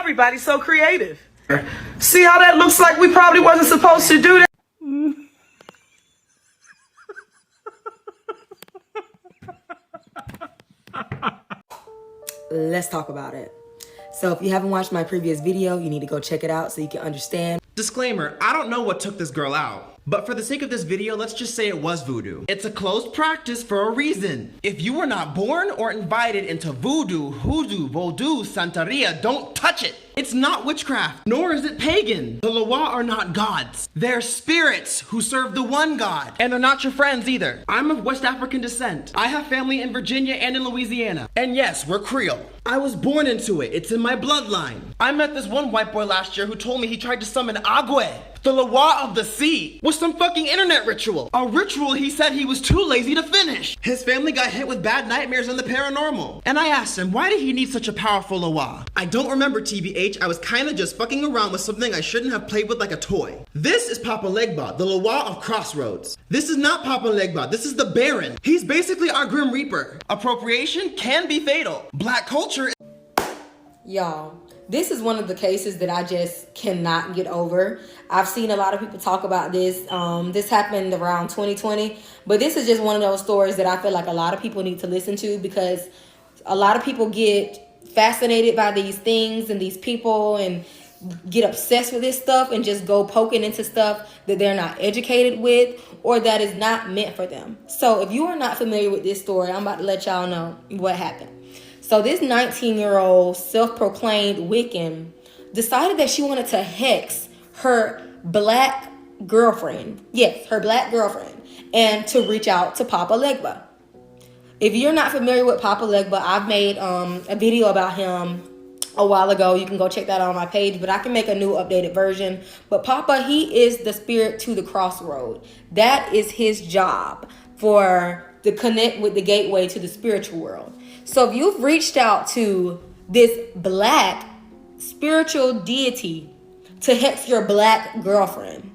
Everybody's so creative. See how that looks like we probably wasn't supposed to do that? Let's talk about it. So if you haven't watched my previous video, you need to go check it out so you can understand. Disclaimer, I don't know what took this girl out. But for the sake of this video, let's just say it was voodoo. It's a closed practice for a reason. If you were not born or invited into voodoo, hoodoo, vodou, santeria, don't touch it. It's not witchcraft, nor is it pagan. The Loa are not gods. They're spirits who serve the one God. And they're not your friends either. I'm of West African descent. I have family in Virginia and in Louisiana. And yes, we're Creole. I was born into it. It's in my bloodline. I met this one white boy last year who told me he tried to summon Agwe, the Loa of the sea, with some fucking internet ritual. A ritual he said he was too lazy to finish. His family got hit with bad nightmares and the paranormal. And I asked him, why did he need such a powerful Loa? I don't remember, TBH. I was kinda just fucking around with something I shouldn't have played with like a toy. This is Papa Legba, the Loa of Crossroads. This is not Papa Legba, this is the Baron. He's basically our Grim Reaper. Appropriation can be fatal. Black culture. Y'all, this is one of the cases that I just cannot get over. I've seen a lot of people talk about this. This happened around 2020, but this is just one of those stories that I feel like a lot of people need to listen to, because a lot of people get fascinated by these things and these people and get obsessed with this stuff and just go poking into stuff that they're not educated with or that is not meant for them. So if you are not familiar with this story, I'm about to let y'all know what happened. So this 19-year-old self-proclaimed Wiccan decided that she wanted to hex her black girlfriend. Yes, her black girlfriend. And to reach out to Papa Legba. If you're not familiar with Papa Legba, I've made a video about him a while ago. You can go check that out on my page, but I can make a new updated version. But Papa, he is the spirit to the crossroad. That is his job, for to connect with the gateway to the spiritual world. So if you've reached out to this black spiritual deity to hex your black girlfriend.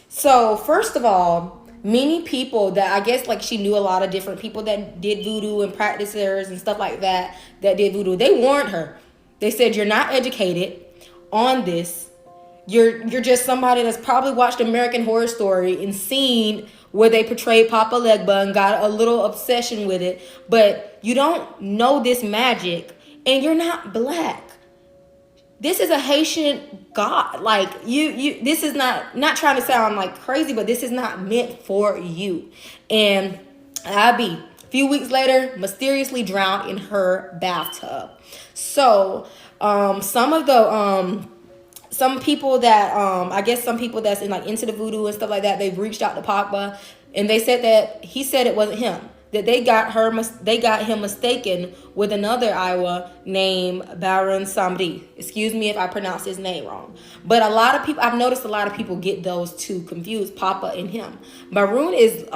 So first of all, many people that I guess like she knew a lot of different people that did voodoo and practitioners and stuff like that did voodoo. They warned her. They said, you're not educated on this. You're just somebody that's probably watched American Horror Story and seen where they portrayed Papa Legba and got a little obsession with it. But you don't know this magic and you're not black. This is a Haitian god. Like this is not trying to sound like crazy, but this is not meant for you. And Abby, a few weeks later, mysteriously drowned in her bathtub. So some people that I guess some people that's into the voodoo and stuff like that, they've reached out to Papa and they said that he said it wasn't him. That they got him mistaken with another Iowa named Baron Samedi. Excuse me if I pronounce his name wrong. But I've noticed a lot of people get those two confused, Papa and him. Baron is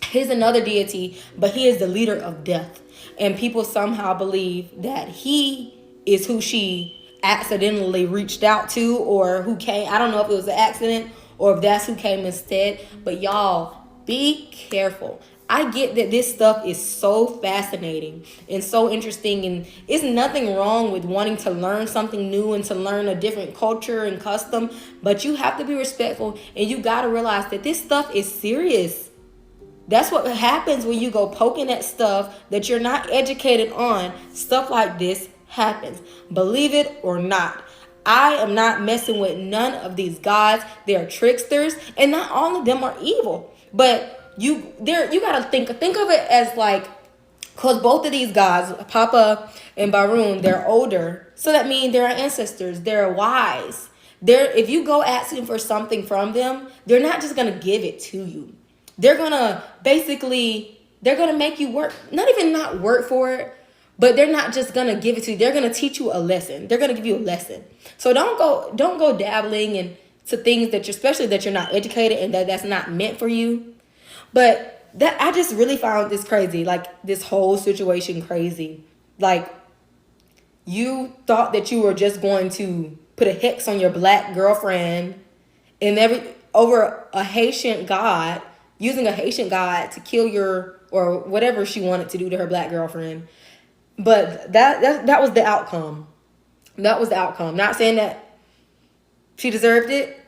he's another deity, but he is the leader of death. And people somehow believe that he is who she accidentally reached out to, or who came. I don't know if it was an accident or if that's who came instead. But y'all, be careful. I get that this stuff is so fascinating and so interesting, and it's nothing wrong with wanting to learn something new and to learn a different culture and custom, but you have to be respectful and you got to realize that this stuff is serious. That's what happens when you go poking at stuff that you're not educated on. Stuff like this happens. Believe it or not. I am not messing with none of these gods. They're tricksters, and not all of them are evil. But you gotta think of it as like, because both of these gods, Papa and Baron, they're older. So that means they're ancestors. They're wise. If you go asking for something from them, they're not just gonna give it to you. They're gonna make you work, not work for it, but they're not just gonna give it to you. They're gonna teach you a lesson. They're gonna give you a lesson. So don't go dabbling into things especially that you're not educated and that's not meant for you. But I just really found this crazy, like this whole situation crazy. Like, you thought that you were just going to put a hex on your black girlfriend and over a Haitian god, using a Haitian god to kill or whatever she wanted to do to her black girlfriend. But that was the outcome. That was the outcome. Not saying that she deserved it.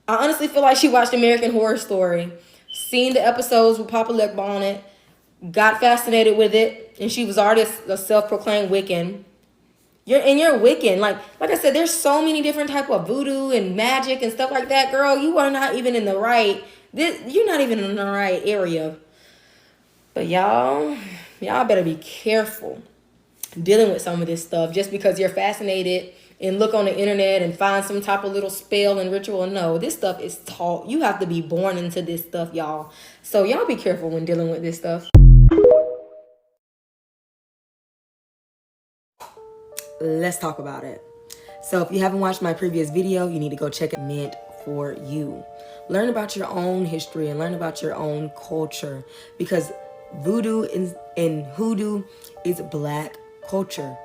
I honestly feel like she watched American Horror Story, seen the episodes with Papa Legba on it, got fascinated with it, and she was already a self-proclaimed Wiccan. You're Wiccan. Like I said, there's so many different type of voodoo and magic and stuff like that. Girl, you are not even in the right. You're not even in the right area. But y'all better be careful dealing with some of this stuff just because you're fascinated and look on the internet and find some type of little spell and ritual. No, this stuff is taught. You have to be born into this stuff, y'all. So y'all be careful when dealing with this stuff. Let's talk about it. So if you haven't watched my previous video, you need to go check it. Meant for you. Learn about your own history and learn about your own culture, because voodoo and hoodoo is Black culture.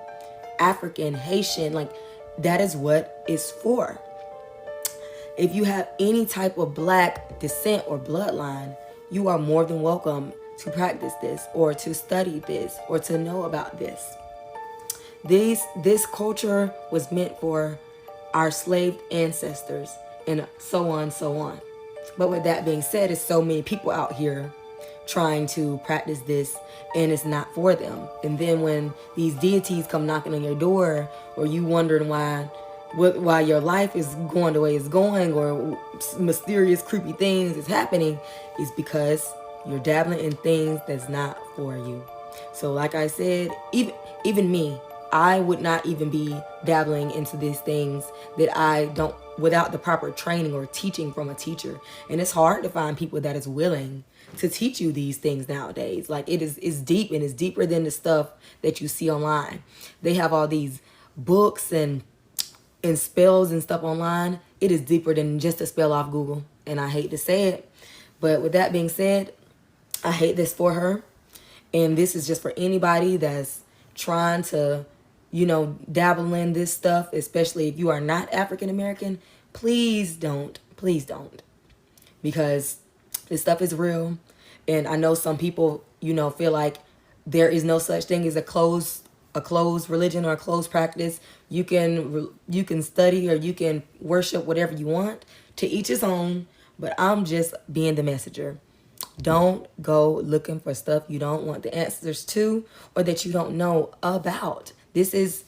African, Haitian, like that is what it's for. If you have any type of Black descent or bloodline, you are more than welcome to practice this or to study this or to know about this. This culture was meant for our slave ancestors and so on, so on. But with that being said, there's so many people out here trying to practice this and it's not for them. And then when these deities come knocking on your door, or you wondering why your life is going the way it's going, or mysterious creepy things is happening, is because you're dabbling in things that's not for you. So like I said, even me, I would not even be dabbling into these things that I don't, without the proper training or teaching from a teacher. And it's hard to find people that is willing to teach you these things nowadays. Like it's deep, and it's deeper than the stuff that you see online. They have all these books and spells and stuff online. It is deeper than just a spell off Google. And I hate to say it, but with that being said, I hate this for her. And this is just for anybody that's trying to, dabble in this stuff, especially if you are not African American. Please don't. Because this stuff is real. And I know some people, feel like there is no such thing as a closed religion or a closed practice. You can study or you can worship whatever you want, to each his own. But I'm just being the messenger. Don't go looking for stuff you don't want the answers to or that you don't know about. This is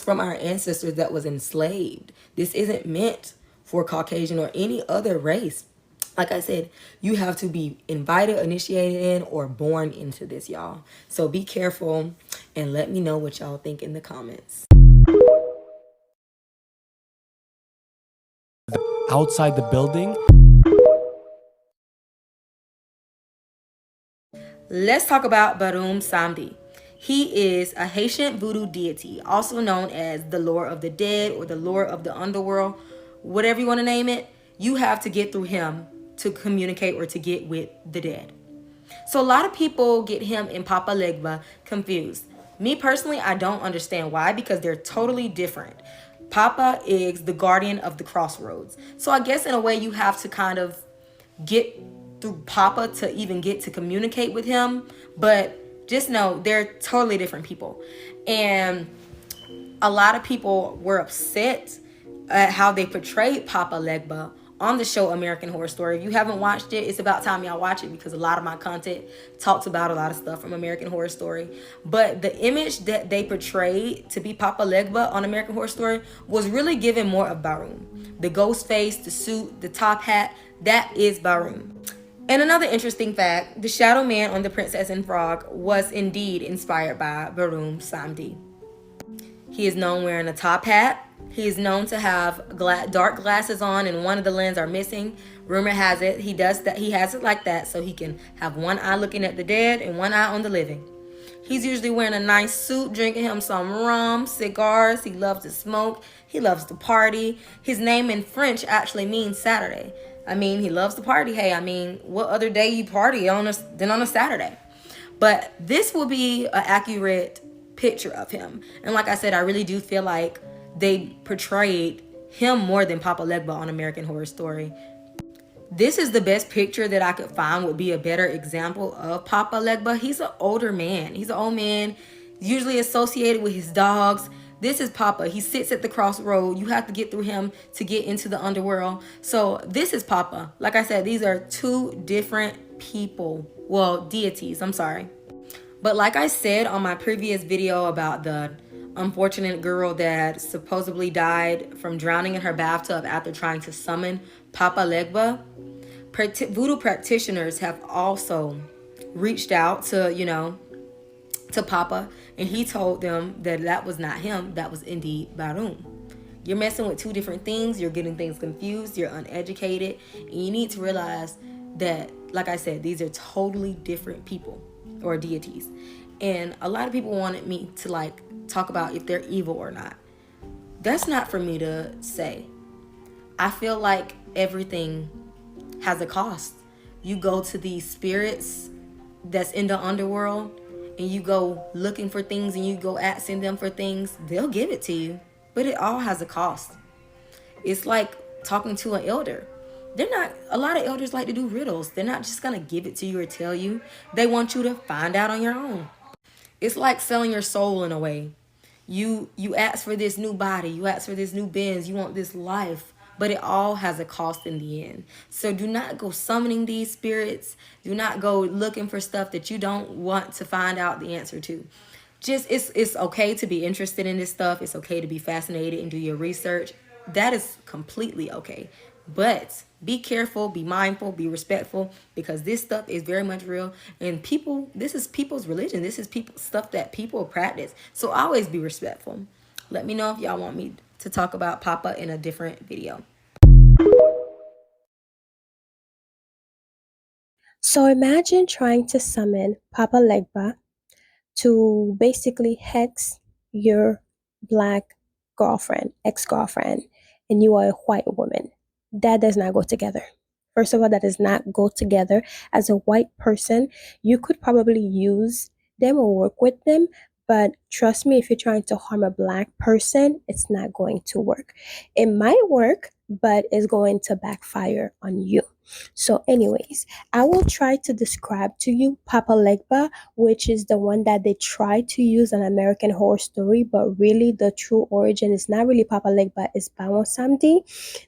from our ancestors that was enslaved. This isn't meant for Caucasian or any other race. Like I said, you have to be invited, initiated in, or born into this, y'all. So be careful and let me know what y'all think in the comments. Outside the building. Let's talk about Barum Samedi. He is a Haitian voodoo deity, also known as the Lord of the Dead or the Lord of the Underworld, whatever you want to name it. You have to get through him to communicate or to get with the dead. So a lot of people get him and Papa Legba confused. Me personally, I don't understand why, because they're totally different. Papa is the guardian of the crossroads. So I guess in a way you have to kind of get through Papa to even get to communicate with him. But just know they're totally different people. And a lot of people were upset at how they portrayed Papa Legba on the show American Horror Story. If you haven't watched it, it's about time y'all watch it, because a lot of my content talks about a lot of stuff from American Horror Story. But the image that they portrayed to be Papa Legba on American Horror Story was really given more of Barum. The ghost face, the suit, the top hat, that is Barum. And another interesting fact, the shadow man on The Princess and Frog was indeed inspired by Barum Samedi. He is known wearing a top hat. He is known to have dark glasses on and one of the lenses are missing. Rumor has it he has it like that so he can have one eye looking at the dead and one eye on the living. He's usually wearing a nice suit, drinking him some rum, cigars. He loves to smoke. He loves to party. His name in French actually means Saturday. I mean, he loves to party. Hey, I mean, what other day you party than on a Saturday? But this will be an accurate picture of him. And like I said, I really do feel like they portrayed him more than Papa Legba on American Horror Story. This is the best picture that I could find would be a better example of Papa Legba. He's an older man. He's an old man, usually associated with his dogs, This is Papa. He sits at the crossroad. You have to get through him to get into the underworld. So this is Papa. Like I said, these are two different people. Well, deities. I'm sorry. But like I said on my previous video about the unfortunate girl that supposedly died from drowning in her bathtub after trying to summon Papa Legba, voodoo practitioners have also reached out to, to Papa, and he told them that that was not him, that was indeed Barun. You're messing with two different things, you're getting things confused, you're uneducated, and you need to realize that, like I said, these are totally different people or deities. And a lot of people wanted me to talk about if they're evil or not. That's not for me to say. I feel like everything has a cost. You go to these spirits that's in the underworld and you go looking for things and you go asking them for things, they'll give it to you. But it all has a cost. It's like talking to an elder. A lot of elders like to do riddles. They're not just gonna give it to you or tell you. They want you to find out on your own. It's like selling your soul in a way. You ask for this new body, you ask for this new Benz, you want this life, but it all has a cost in the end. So do not go summoning these spirits. Do not go looking for stuff that you don't want to find out the answer to. Just it's okay to be interested in this stuff. It's okay to be fascinated and do your research. That is completely okay. But be careful, be mindful, be respectful, because this stuff is very much real. And this is people's religion. This is stuff that people practice. So always be respectful. Let me know if y'all want me to talk about Papa in a different video. So imagine trying to summon Papa Legba to basically hex your black girlfriend, ex-girlfriend, and you are a white woman. That does not go together. First of all, that does not go together. As a white person, you could probably use them or work with them, but trust me, if you're trying to harm a black person, it's not going to work. It might work, but it's going to backfire on you. So anyways, I will try to describe to you Papa Legba, which is the one that they try to use on American Horror Story, but really the true origin is not really Papa Legba, it's Bawo Samedi.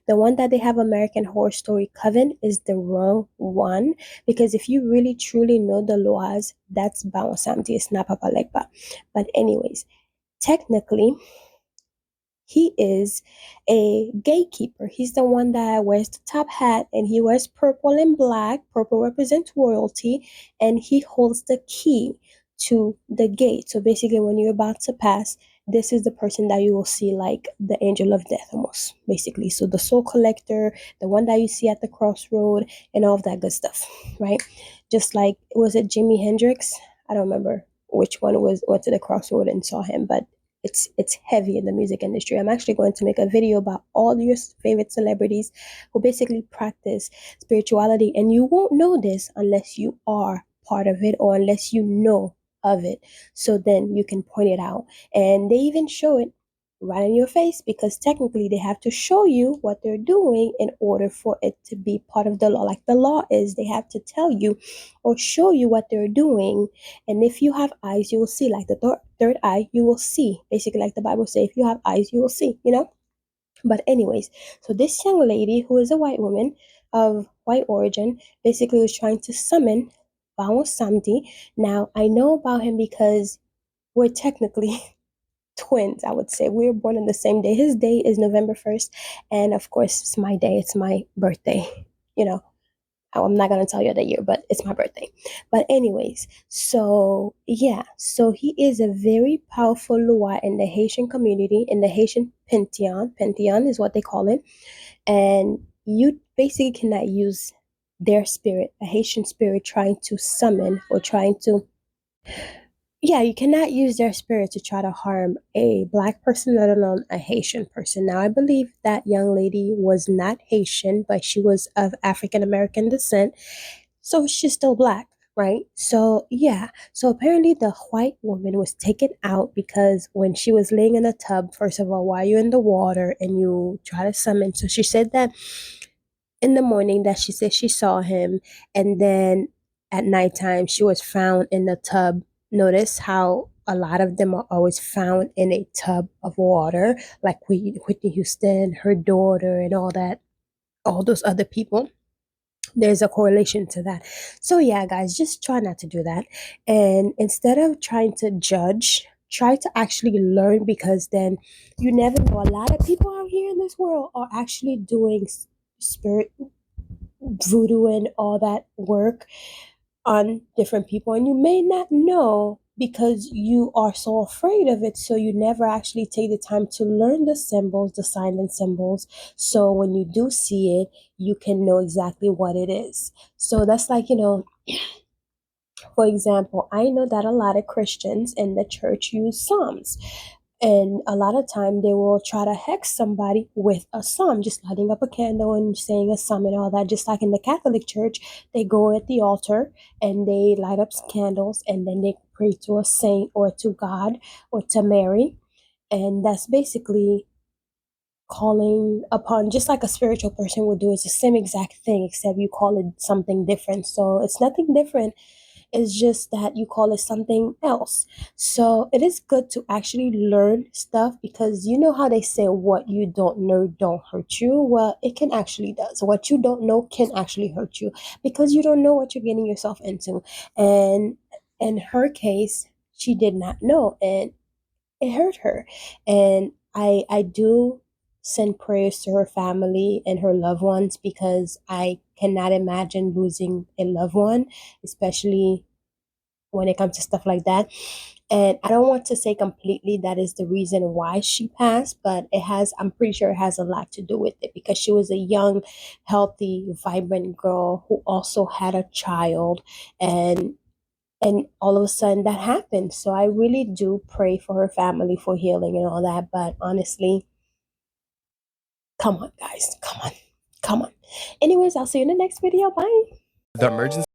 The one that they have American Horror Story Coven is the wrong one, because if you really truly know the laws, that's Bawo Samedi, it's not Papa Legba. But anyways, technically, he is a gatekeeper. He's the one that wears the top hat and he wears purple and black. Purple represents royalty and he holds the key to the gate. So basically, when you're about to pass, this is the person that you will see like the angel of death almost, basically. So the soul collector, the one that you see at the crossroad and all of that good stuff, right? Just like, was it Jimi Hendrix? I don't remember which one went to the crossroad and saw him, but it's heavy in the music industry. I'm actually going to make a video about all your favorite celebrities who basically practice spirituality, and you won't know this unless you are part of it or unless you know of it. So then you can point it out, and they even show it right in your face, because technically they have to show you what they're doing in order for it to be part of the law. Like the law is, they have to tell you or show you what they're doing. And if you have eyes, you will see. Like the third eye, you will see. Basically, like the Bible says, if you have eyes, you will see, But anyways, so this young lady, who is a white woman of white origin, basically was trying to summon Bawo Samedi. Now, I know about him because we're technically twins, I would say. We were born on the same day. His day is November 1st. And of course, it's my day. It's my birthday. I'm not going to tell you the year, but it's my birthday. But anyways, so yeah. So he is a very powerful Lua in the Haitian community, in the Haitian Pantheon. Pantheon is what they call it. And you basically cannot use their spirit, a Haitian spirit, trying to summon or trying to... Yeah, you cannot use their spirit to try to harm a black person, let alone a Haitian person. Now, I believe that young lady was not Haitian, but she was of African American descent. So she's still black, right? So, yeah. So apparently the white woman was taken out because when she was laying in a tub, first of all, while you're in the water and you try to summon. So she said that in the morning that she said she saw him. And then at nighttime, she was found in the tub. Notice how a lot of them are always found in a tub of water, like Whitney Houston, her daughter, and all that, all those other people. There's a correlation to that. So yeah, guys, just try not to do that. And instead of trying to judge, try to actually learn, because then you never know. A lot of people out here in this world are actually doing spirit voodoo and all that work on different people, and you may not know because you are so afraid of it, so you never actually take the time to learn the symbols, the signs and symbols, so when you do see it, you can know exactly what it is. So that's like, for example, I know that a lot of Christians in the church use Psalms. And a lot of time they will try to hex somebody with a psalm, just lighting up a candle and saying a psalm and all that. Just like in the Catholic Church, they go at the altar and they light up candles and then they pray to a saint or to God or to Mary. And that's basically calling upon, just like a spiritual person would do. It's the same exact thing, except you call it something different. So it's nothing different. It's just that you call it something else. So it is good to actually learn stuff, because you know how they say what you don't know don't hurt you. Well, it can actually does. What you don't know can actually hurt you, because you don't know what you're getting yourself into. And in her case, she did not know, and it hurt her. And I do send prayers to her family and her loved ones, because I cannot imagine losing a loved one, especially when it comes to stuff like that. And I don't want to say completely that is the reason why she passed, but I'm pretty sure it has a lot to do with it, because she was a young, healthy, vibrant girl who also had a child, and all of a sudden that happened. So I really do pray for her family for healing and all that. But honestly, come on, guys. Come on. Anyways, I'll see you in the next video. Bye. The emergency